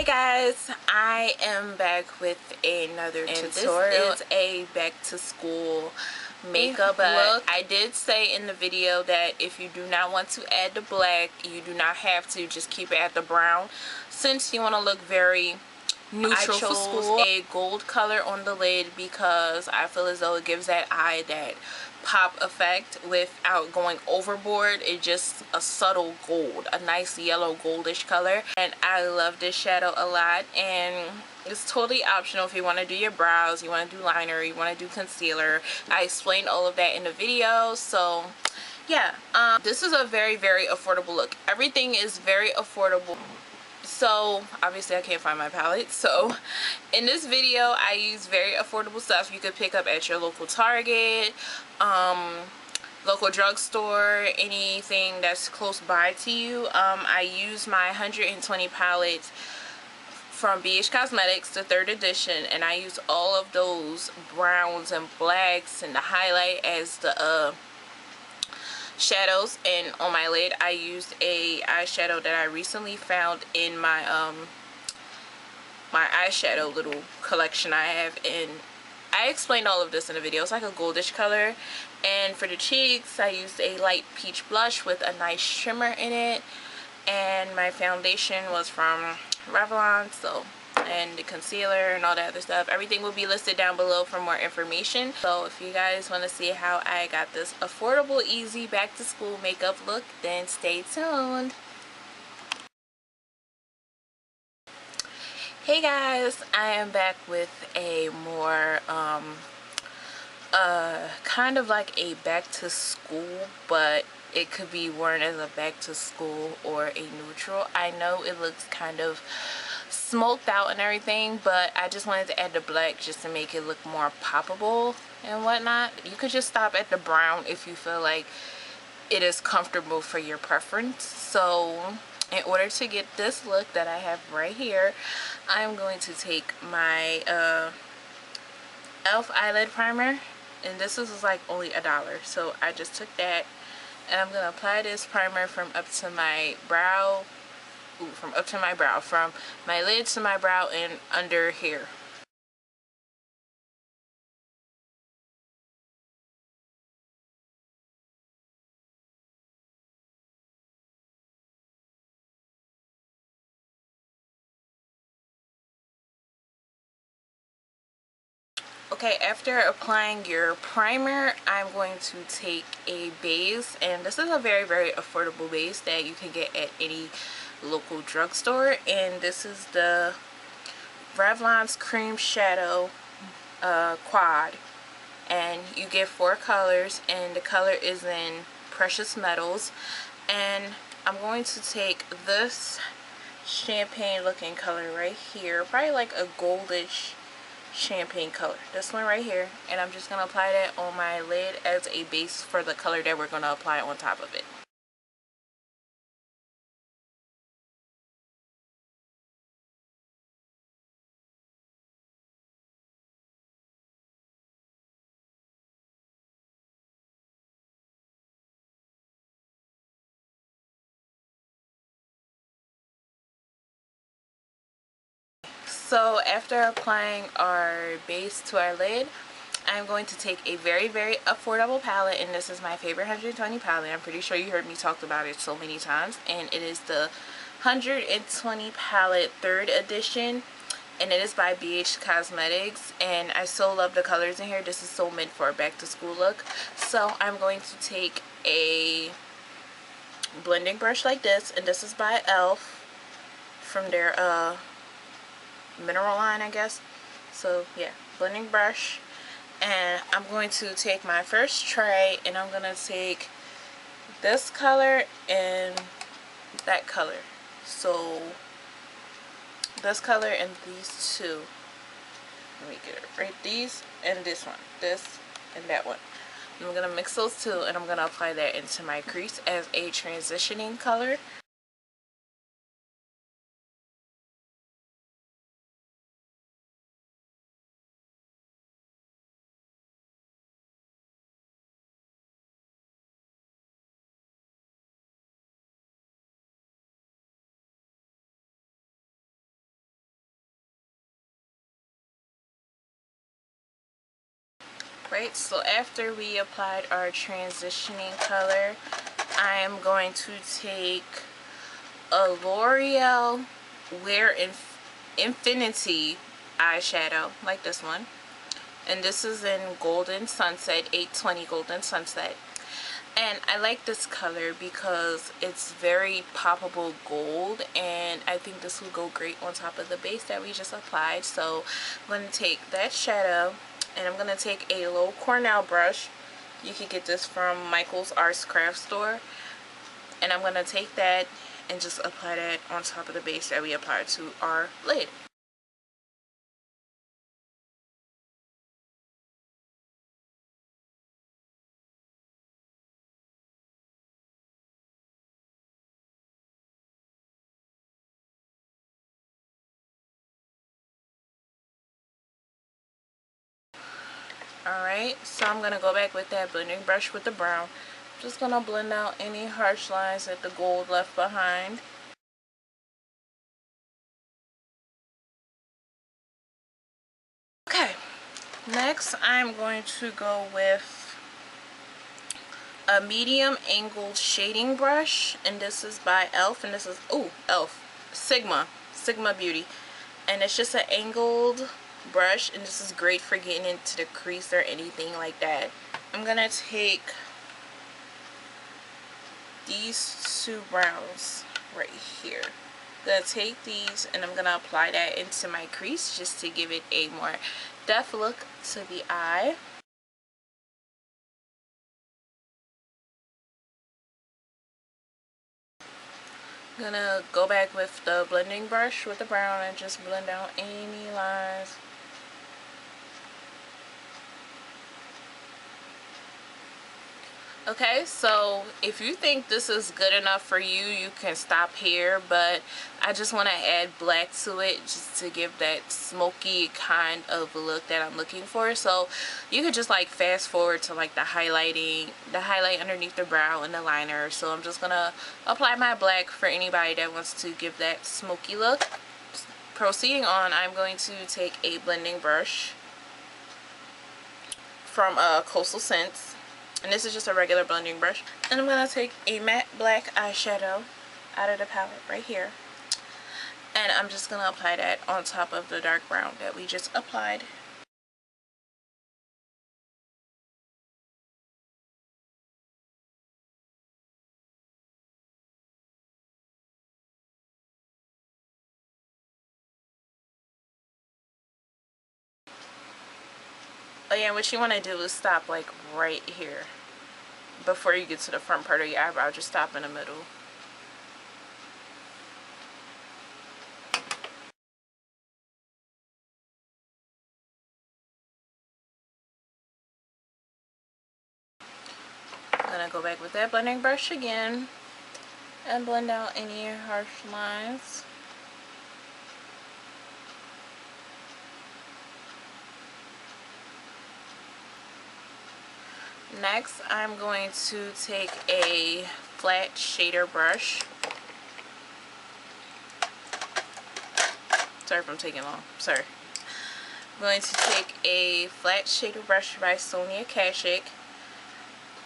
guys, I am back with another tutorial. This is a back to school makeup look. I did say in the video that if you do not want to add the black, you do not have to, just keep it at the brown since you want to look very neutral for school. A gold color on the lid because I feel as though it gives that eye that pop effect without going overboard. It's just a subtle gold, a nice yellow goldish color, and I love this shadow a lot. And it's totally optional if you want to do your brows, you want to do liner, you want to do concealer. I explained all of that in the video. So yeah, this is a very affordable look. Everything is very affordable. So obviously I can't find my palette, so in this video I use very affordable stuff you could pick up at your local Target, local drugstore, anything that's close by to you. I use my 120 palette from BH Cosmetics, the 3rd edition, and I use all of those browns and blacks and the highlight as the shadows. And on my lid I used a eyeshadow that I recently found in my my eyeshadow little collection I have, and I explained all of this in the video. It's like a goldish color. And for the cheeks I used a light peach blush with a nice shimmer in it, and my foundation was from Revlon, and the concealer and all that other stuff. Everything will be listed down below for more information. So if you guys want to see how I got this affordable, easy back to school makeup look, then stay tuned. Hey guys, I am back with a more kind of like a back to school, but it could be worn as a back to school or a neutral. I know it looks kind of smoked out and everything, but I just wanted to add the black just to make it look more poppable and whatnot. You could just stop at the brown if you feel like it is comfortable for your preference. So in order to get this look that I have right here, I'm going to take my E.L.F. eyelid primer, and this is like only $1, so I just took that, and I'm gonna apply this primer from up to my brow. From my lid to my brow and under here. Okay, after applying your primer, I'm going to take a base, and this is a very affordable base that you can get at any local drugstore, and this is the Revlon's Cream Shadow Quad, and you get 4 colors, and the color is in Precious Metals. And I'm going to take this champagne looking color right here, probably like a goldish champagne color, this one right here, and I'm just going to apply that on my lid as a base for the color that we're going to apply on top of it. So after applying our base to our lid, I'm going to take a very affordable palette, and this is my favorite 120 palette. I'm pretty sure you heard me talk about it so many times, and it is the 120 palette 3rd edition, and it is by BH Cosmetics, and I so love the colors in here. This is so meant for a back to school look. So I'm going to take a blending brush like this, and this is by E.L.F. from their mineral line, I guess. So yeah, blending brush, and I'm going to take my first tray, and I'm gonna take this color and that color. So this color and these two, let me get it right, these and this one, this and that one. And I'm gonna mix those two, and I'm gonna apply that into my crease as a transitioning color. Right, so after we applied our transitioning color, I am going to take a L'Oreal Wear Infinity eyeshadow, like this one. And this is in Golden Sunset, 820 Golden Sunset. And I like this color because it's very poppable gold, and I think this will go great on top of the base that we just applied. So I'm going to take that shadow, and I'm going to take a low Cornell brush. You can get this from Michael's Arts Craft Store. And I'm going to take that and just apply that on top of the base that we applied to our lid. Alright, so I'm going to go back with that blending brush with the brown. Just going to blend out any harsh lines that the gold left behind. Okay, next I'm going to go with a medium angled shading brush, and this is by E.L.F, and this is, E.L.F, Sigma Beauty. And it's just an angled brush, and this is great for getting into the crease or anything like that. I'm gonna take these two browns right here. I'm gonna take these and I'm gonna apply that into my crease just to give it a more depth look to the eye. I'm gonna go back with the blending brush with the brown and just blend out any lines. Okay, so if you think this is good enough for you, you can stop here, but I just want to add black to it just to give that smoky kind of look that I'm looking for. So you could just like fast forward to like the highlight underneath the brow and the liner. So I'm just gonna apply my black for anybody that wants to give that smoky look. Proceeding on, I'm going to take a blending brush from Coastal Scents. And this is just a regular blending brush. And I'm going to take a matte black eyeshadow out of the palette right here. And I'm just going to apply that on top of the dark brown that we just applied. Oh yeah, what you want to do is stop like right here. Before you get to the front part of your eyebrow, just stop in the middle. I'm going to go back with that blending brush again and blend out any harsh lines. Next, I'm going to take a flat shader brush. Sorry if I'm taking long. Sorry. I'm going to take a flat shader brush by Sonia Kashuk.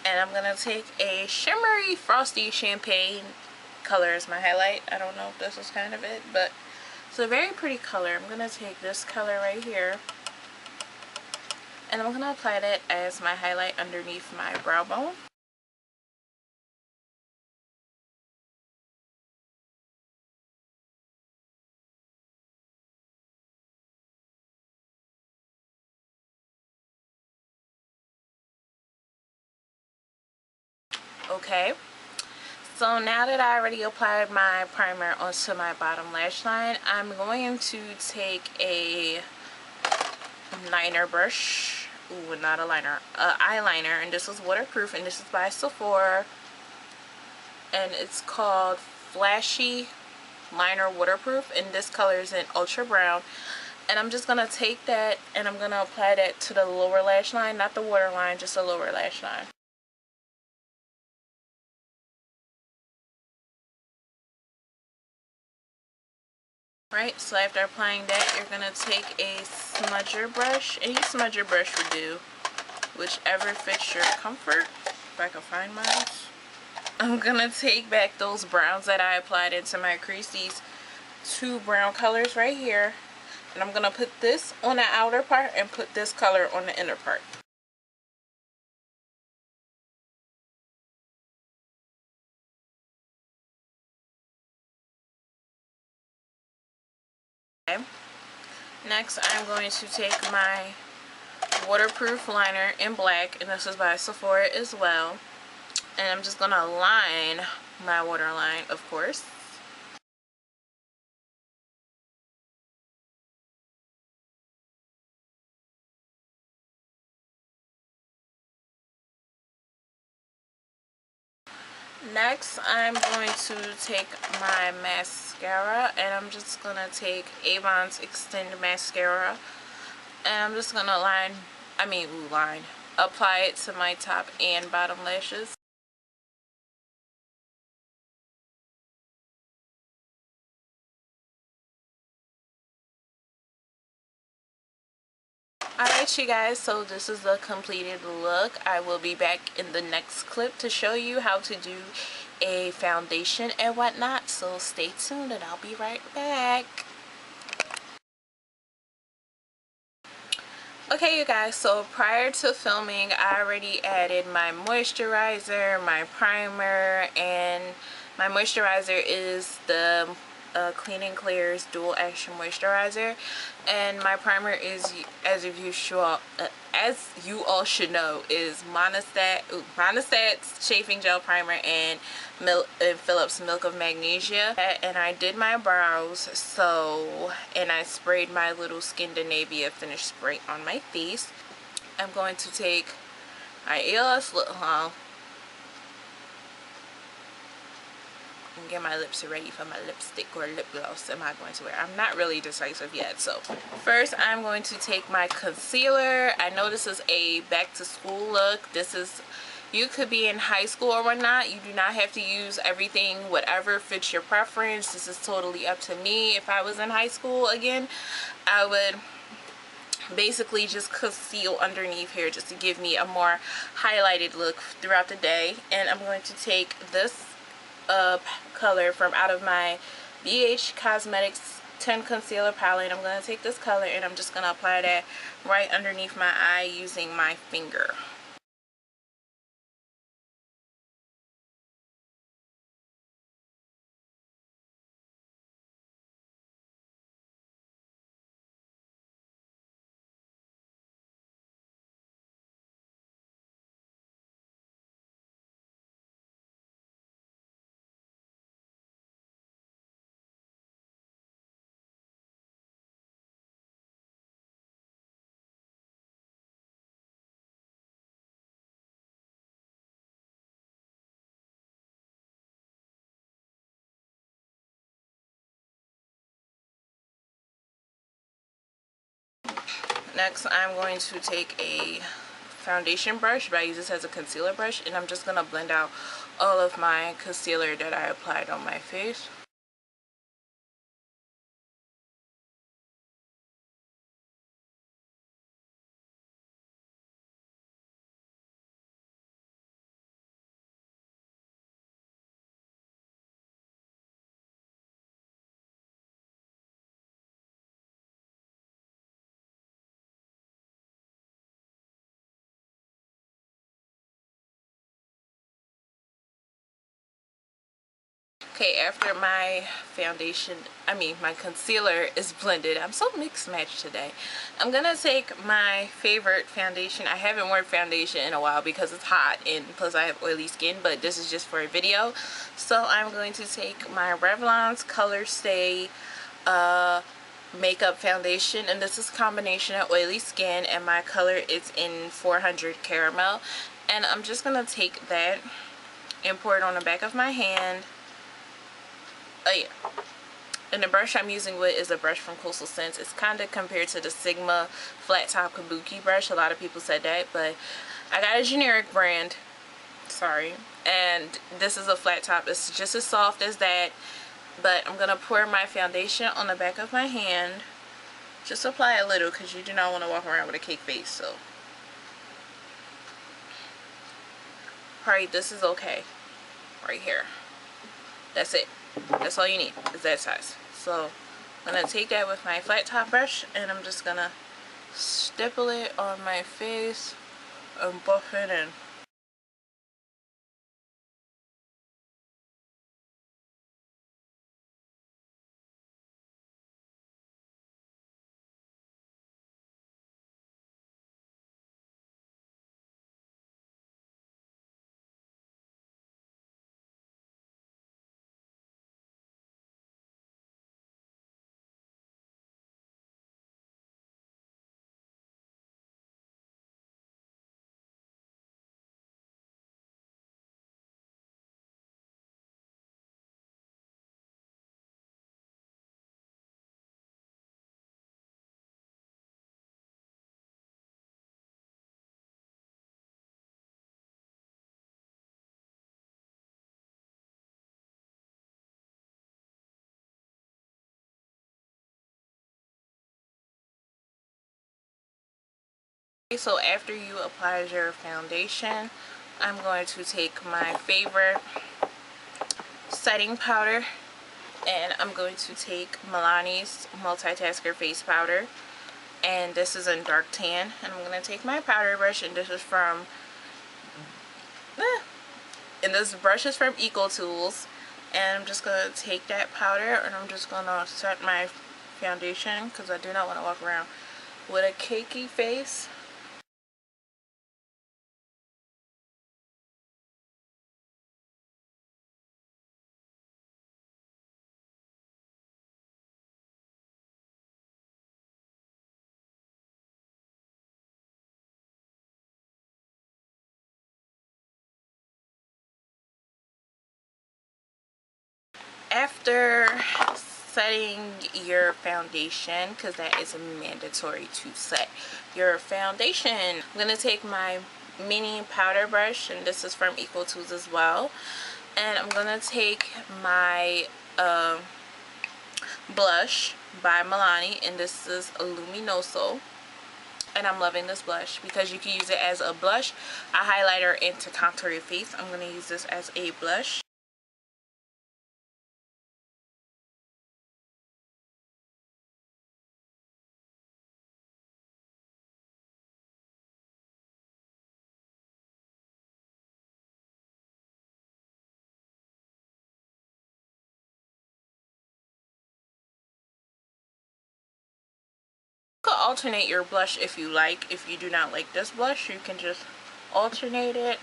And I'm going to take a shimmery frosty champagne color as my highlight. I don't know if this is kind of it, but it's a very pretty color. I'm going to take this color right here. And I'm going to apply that as my highlight underneath my brow bone. Okay. So now that I already applied my primer onto my bottom lash line, I'm going to take a liner brush. Ooh, not a liner, eyeliner, and this is waterproof, and this is by Sephora, and it's called Flashy Liner Waterproof, and this color is in Ultra Brown. And I'm just gonna take that and I'm gonna apply that to the lower lash line, not the waterline, just the lower lash line. Right, so after applying that, you're gonna take a smudger brush. Any smudger brush would do. whichever fits your comfort. If I can find mine. I'm gonna take back those browns that I applied into my crease, these two brown colors right here, and I'm gonna put this on the outer part and put this color on the inner part. Okay. Next, I'm going to take my waterproof liner in black, and this is by Sephora as well, and I'm just gonna line my waterline, of course. Next, I'm going to take my mascara, and I'm just gonna take Avon's Extend Mascara, and I'm just gonna apply it to my top and bottom lashes. Alright you guys, so this is the completed look. I will be back in the next clip to show you how to do a foundation and whatnot, so stay tuned and I'll be right back. Okay you guys, so prior to filming I already added my moisturizer, my primer, and my moisturizer is the Clean and Clear's Dual Action Moisturizer, and my primer is, as you all should know, is Monistat's Chafing Gel Primer and Phillips Milk of Magnesia. And I did my brows, and I sprayed my little Scandinavia finish spray on my face. I'm going to take my E.L.F lip balm and get my lips ready for my lipstick or lip gloss am I going to wear. I'm not really decisive yet. So first I'm going to take my concealer. I know this is a back to school look. You could be in high school or whatnot. You do not have to use everything, whatever fits your preference. This is totally up to me. If I was in high school again, I would basically just conceal underneath here just to give me a more highlighted look throughout the day. And I'm going to take this color from out of my BH Cosmetics 10 concealer palette. I'm going to take this color and I'm just going to apply that right underneath my eye using my finger. Next, I'm going to take a foundation brush, but I use this as a concealer brush, and I'm just going to blend out all of my concealer that I applied on my face. Okay, after my my concealer is blended, I'm so mixed matched today. I'm gonna take my favorite foundation. I haven't worn foundation in a while because it's hot and plus I have oily skin, but this is just for a video. So I'm going to take my Revlon's Colorstay makeup foundation, and this is a combination of oily skin, and my color is in 400 Caramel. And I'm just gonna take that and pour it on the back of my hand. Oh yeah, and the brush I'm using with is a brush from Coastal Scents. It's kind of compared to the Sigma flat top kabuki brush. A lot of people said that, but I got a generic brand, sorry, and this is a flat top. It's just as soft as that, but I'm gonna pour my foundation on the back of my hand. Just apply a little because you do not want to walk around with a cake face. So probably this is okay right here. That's it. That's all you need is that size. So I'm gonna take that with my flat top brush and I'm just gonna stipple it on my face and buff it in. So after you apply your foundation, I'm going to take my favorite setting powder and I'm going to take Milani's Multitasker face powder, and this is in dark tan, and I'm going to take my powder brush, and this is from E.L.F, and I'm just going to take that powder and I'm just going to set my foundation because I do not want to walk around with a cakey face. After setting your foundation, because that is mandatory to set your foundation, I'm going to take my mini powder brush, and this is from E.L.F as well, and I'm going to take my blush by Milani, and this is a Luminoso, and I'm loving this blush because you can use it as a blush, a highlighter, and to contour your face. I'm going to use this as a blush. You can alternate your blush if you like. If you do not like this blush, you can just alternate it.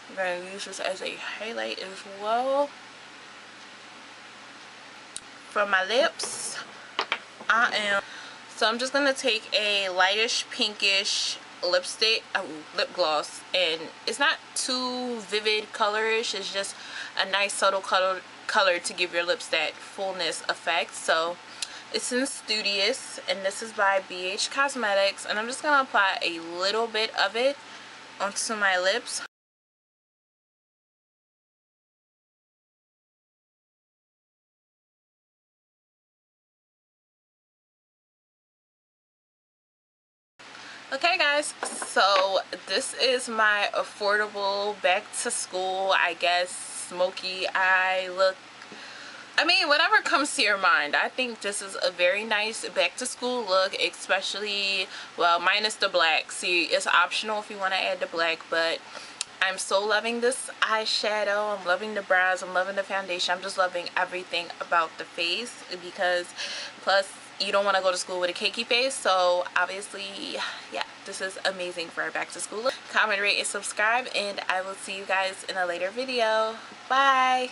I'm going to use this as a highlight as well. For my lips, so I'm just going to take a lightish pinkish lipstick, lip gloss, and it's not too vivid colorish, it's just a nice subtle color to give your lips that fullness effect. So it's in Studious, and this is by BH Cosmetics, and I'm just going to apply a little bit of it onto my lips. Okay guys, so this is my affordable back to school, I guess, smoky eye look. I mean, whatever comes to your mind. I think this is a very nice back to school look, especially, well, minus the black. See, it's optional if you want to add the black, but I'm so loving this eyeshadow. I'm loving the brows. I'm loving the foundation. I'm just loving everything about the face, because plus you don't want to go to school with a cakey face, so obviously, yeah, this is amazing for our back to school look. Comment, rate, and subscribe, and I will see you guys in a later video. Bye.